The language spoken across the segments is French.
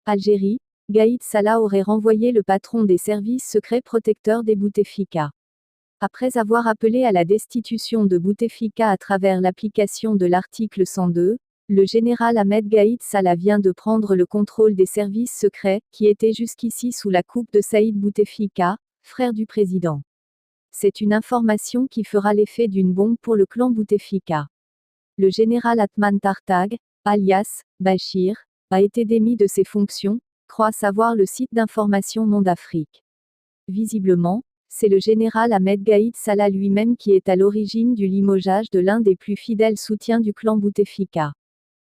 Algérie, Gaïd Salah aurait renvoyé le patron des services secrets protecteurs des Bouteflika. Après avoir appelé à la destitution de Bouteflika à travers l'application de l'article 102, le général Ahmed Gaïd Salah vient de prendre le contrôle des services secrets, qui étaient jusqu'ici sous la coupe de Saïd Bouteflika, frère du président. C'est une information qui fera l'effet d'une bombe pour le clan Bouteflika. Le général Atman Tartag, alias Bachir, a été démis de ses fonctions, croit savoir le site d'information Monde Afrique. Visiblement, c'est le général Ahmed Gaïd Salah lui-même qui est à l'origine du limogeage de l'un des plus fidèles soutiens du clan Bouteflika.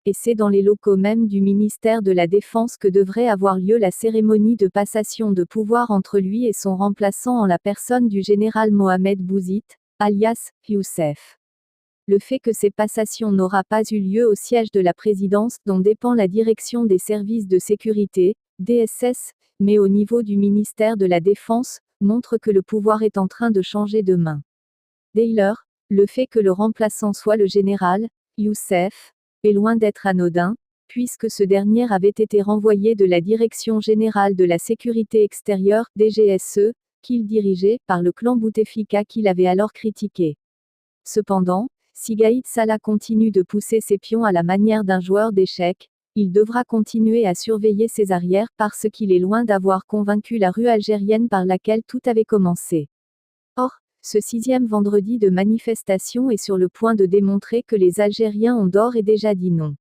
Et c'est dans les locaux même du ministère de la Défense que devrait avoir lieu la cérémonie de passation de pouvoir entre lui et son remplaçant en la personne du général Mohamed Bouzid, alias Youssef. Le fait que ces passations n'aura pas eu lieu au siège de la présidence, dont dépend la direction des services de sécurité, DSS, mais au niveau du ministère de la Défense, montre que le pouvoir est en train de changer de main. D'ailleurs, le fait que le remplaçant soit le général, Youssef, est loin d'être anodin, puisque ce dernier avait été renvoyé de la Direction générale de la sécurité extérieure, DGSE, qu'il dirigeait, par le clan Bouteflika qu'il avait alors critiqué. Cependant, si Gaïd Salah continue de pousser ses pions à la manière d'un joueur d'échecs, il devra continuer à surveiller ses arrières parce qu'il est loin d'avoir convaincu la rue algérienne par laquelle tout avait commencé. Or, ce 6e vendredi de manifestation est sur le point de démontrer que les Algériens ont d'ores et déjà dit non.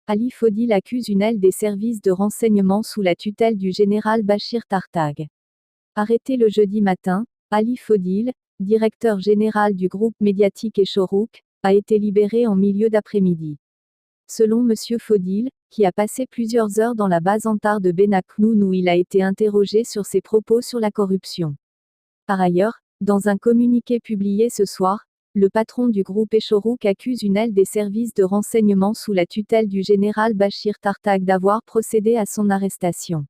Ali Fodil accuse une aile des services de renseignement sous la tutelle du général Bachir Tartag. Arrêté le jeudi matin, Ali Fodil, directeur général du groupe médiatique Echorouk, a été libéré en milieu d'après-midi. Selon M. Fodil, qui a passé plusieurs heures dans la base Antar de Benaknoun où il a été interrogé sur ses propos sur la corruption. Par ailleurs, dans un communiqué publié ce soir, le patron du groupe Echorouk accuse une aile des services de renseignement sous la tutelle du général Bachir Tartag d'avoir procédé à son arrestation.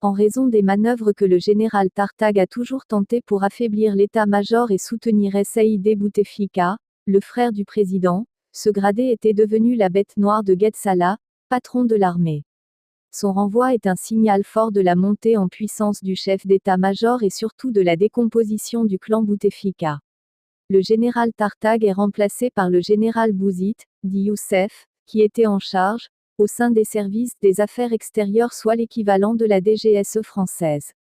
En raison des manœuvres que le général Tartag a toujours tentées pour affaiblir l'état-major et soutenir Saïd Bouteflika, le frère du président, ce gradé était devenu la bête noire de Gaïd Salah, patron de l'armée. Son renvoi est un signal fort de la montée en puissance du chef d'état-major et surtout de la décomposition du clan Bouteflika. Le général Tartag est remplacé par le général Bouzid, dit Youssef, qui était en charge, au sein des services des affaires extérieures, soit l'équivalent de la DGSE française.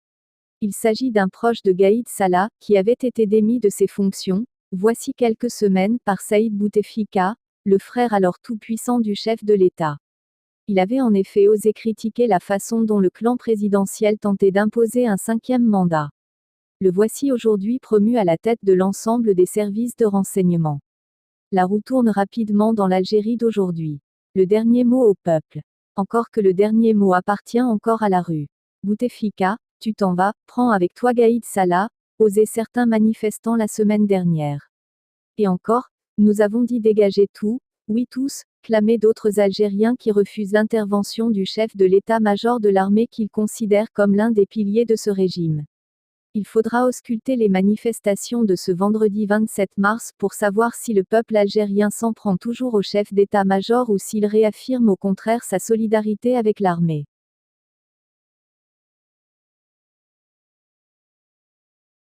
Il s'agit d'un proche de Gaïd Salah, qui avait été démis de ses fonctions, voici quelques semaines, par Saïd Bouteflika, le frère alors tout-puissant du chef de l'État. Il avait en effet osé critiquer la façon dont le clan présidentiel tentait d'imposer un 5e mandat. Le voici aujourd'hui promu à la tête de l'ensemble des services de renseignement. La roue tourne rapidement dans l'Algérie d'aujourd'hui. Le dernier mot au peuple. Encore que le dernier mot appartient encore à la rue. Bouteflika, tu t'en vas, prends avec toi Gaïd Salah, osaient certains manifestants la semaine dernière. Et encore, nous avons dit dégager tout, oui tous, clamaient d'autres Algériens qui refusent l'intervention du chef de l'état-major de l'armée qu'ils considèrent comme l'un des piliers de ce régime. Il faudra ausculter les manifestations de ce vendredi 27 mars pour savoir si le peuple algérien s'en prend toujours au chef d'état-major ou s'il réaffirme au contraire sa solidarité avec l'armée.